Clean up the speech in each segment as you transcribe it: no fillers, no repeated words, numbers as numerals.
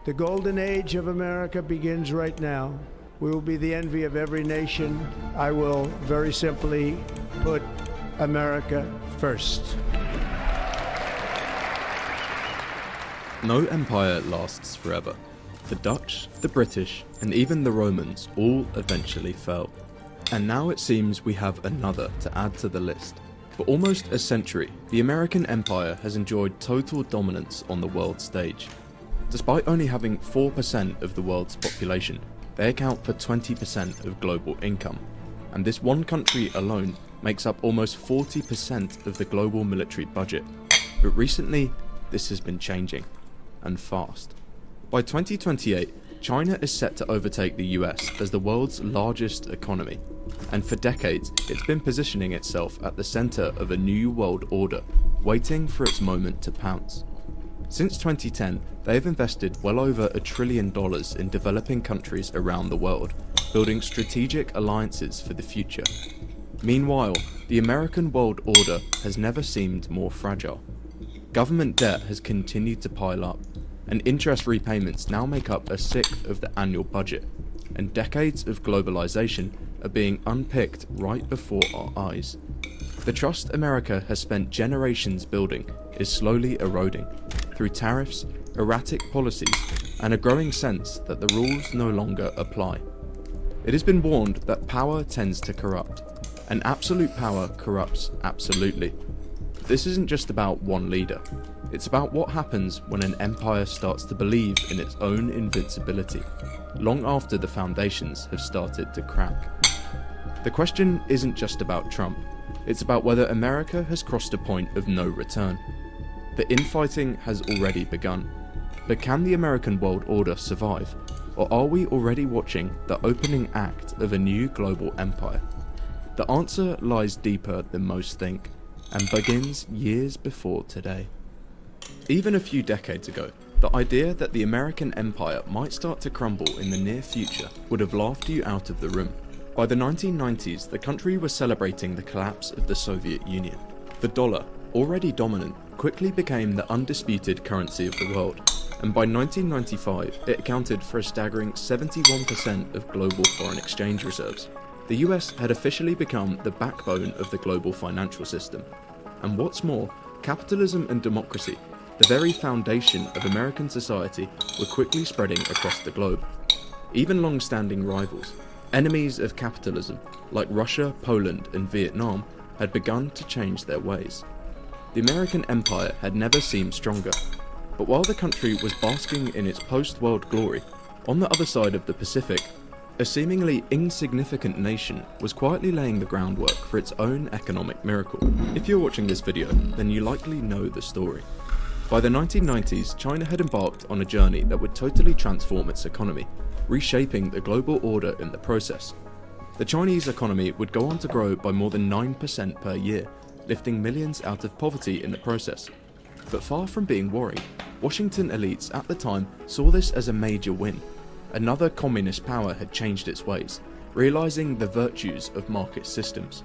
The golden age of America begins right now. We will be the envy of every nation. I will very simply put America first. No empire lasts forever. The Dutch, the British, and even the Romans all eventually fell. And now it seems we have another to add to the list. For almost a century, the American empire has enjoyed total dominance on the world stage. Despite only having 4% of the world's population, they account for 20% of global income. And this one country alone makes up almost 40% of the global military budget. But recently, this has been changing, and fast. By 2028, China is set to overtake the US as the world's largest economy, and for decades it's been positioning itself at the centre of a new world order, waiting for its moment to pounce. Since 2010, they have invested well over $1 trillion in developing countries around the world, building strategic alliances for the future. Meanwhile, the American world order has never seemed more fragile. Government debt has continued to pile up, and interest repayments now make up 1/6 of the annual budget, and decades of globalization are being unpicked right before our eyes. The trust America has spent generations building is slowly eroding, through tariffs, erratic policies, and a growing sense that the rules no longer apply. It has been warned that power tends to corrupt, and absolute power corrupts absolutely. This isn't just about one leader, it's about what happens when an empire starts to believe in its own invincibility, long after the foundations have started to crack. The question isn't just about Trump, it's about whether America has crossed a point of no return. The infighting has already begun, but can the American world order survive, or are we already watching the opening act of a new global empire? The answer lies deeper than most think, and begins years before today. Even a few decades ago, the idea that the American empire might start to crumble in the near future would have laughed you out of the room. By the 1990s, the country was celebrating the collapse of the Soviet Union. The dollar, already dominant, quickly became the undisputed currency of the world, and by 1995 it accounted for a staggering 71% of global foreign exchange reserves. The US had officially become the backbone of the global financial system. And what's more, capitalism and democracy, the very foundation of American society, were quickly spreading across the globe. Even long-standing rivals, enemies of capitalism, like Russia, Poland, and Vietnam, had begun to change their ways. The American empire had never seemed stronger, but while the country was basking in its post-world glory, on the other side of the Pacific, a seemingly insignificant nation was quietly laying the groundwork for its own economic miracle. If you're watching this video, then you likely know the story. By the 1990s, China had embarked on a journey that would totally transform its economy, reshaping the global order in the process. The Chinese economy would go on to grow by more than 9% per year, lifting millions out of poverty in the process. But far from being worried, Washington elites at the time saw this as a major win. Another communist power had changed its ways, realizing the virtues of market systems.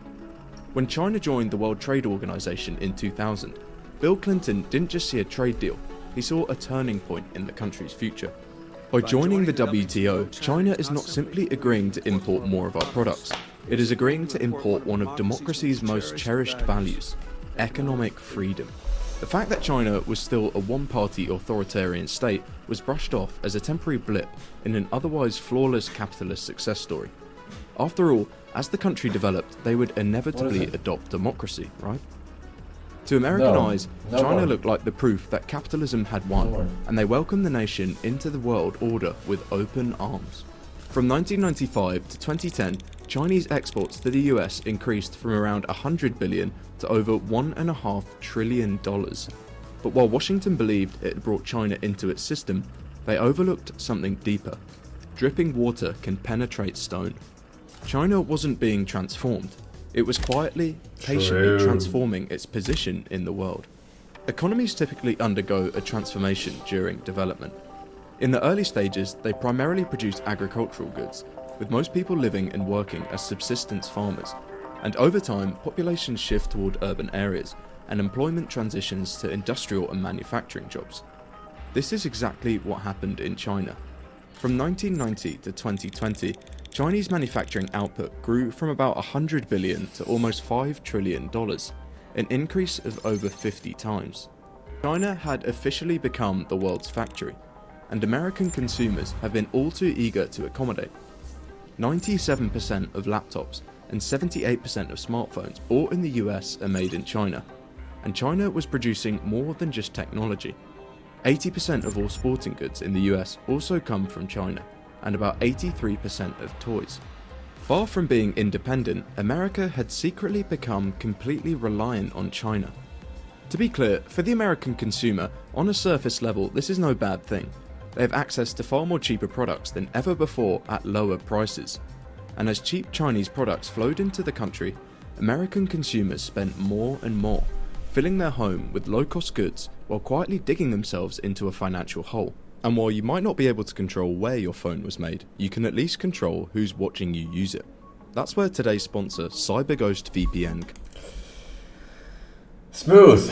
When China joined the World Trade Organization in 2000, Bill Clinton didn't just see a trade deal, he saw a turning point in the country's future. By joining the WTO, China is not simply agreeing to import more of our products, it is agreeing to import one of democracy's most cherished values, economic freedom. The fact that China was still a one-party authoritarian state was brushed off as a temporary blip in an otherwise flawless capitalist success story. After all, as the country developed, they would inevitably adopt democracy, right? To American eyes, China looked like the proof that capitalism had won, and they welcomed the nation into the world order with open arms. From 1995 to 2010, Chinese exports to the US increased from around $100 billion to over $1.5 trillion. But while Washington believed it had brought China into its system, they overlooked something deeper. Dripping water can penetrate stone. China wasn't being transformed. It was quietly, patiently transforming its position in the world. Economies typically undergo a transformation during development. In the early stages, they primarily produced agricultural goods, with most people living and working as subsistence farmers, and over time, populations shift toward urban areas, and employment transitions to industrial and manufacturing jobs. this is exactly what happened in China. From 1990 to 2020, Chinese manufacturing output grew from about $100 billion to almost $5 trillion, an increase of over 50 times. China had officially become the world's factory, and American consumers have been all too eager to accommodate. 97% of laptops and 78% of smartphones bought in the US are made in China, and China was producing more than just technology. 80% of all sporting goods in the US also come from China, and about 83% of toys. Far from being independent, America had secretly become completely reliant on China. To be clear, for the American consumer, on a surface level, this is no bad thing. They have access to far more cheaper products than ever before at lower prices. And as cheap Chinese products flowed into the country, American consumers spent more and more, filling their home with low-cost goods while quietly digging themselves into a financial hole. And while you might not be able to control where your phone was made, you can at least control who's watching you use it. That's where today's sponsor, CyberGhost VPN. Smooth.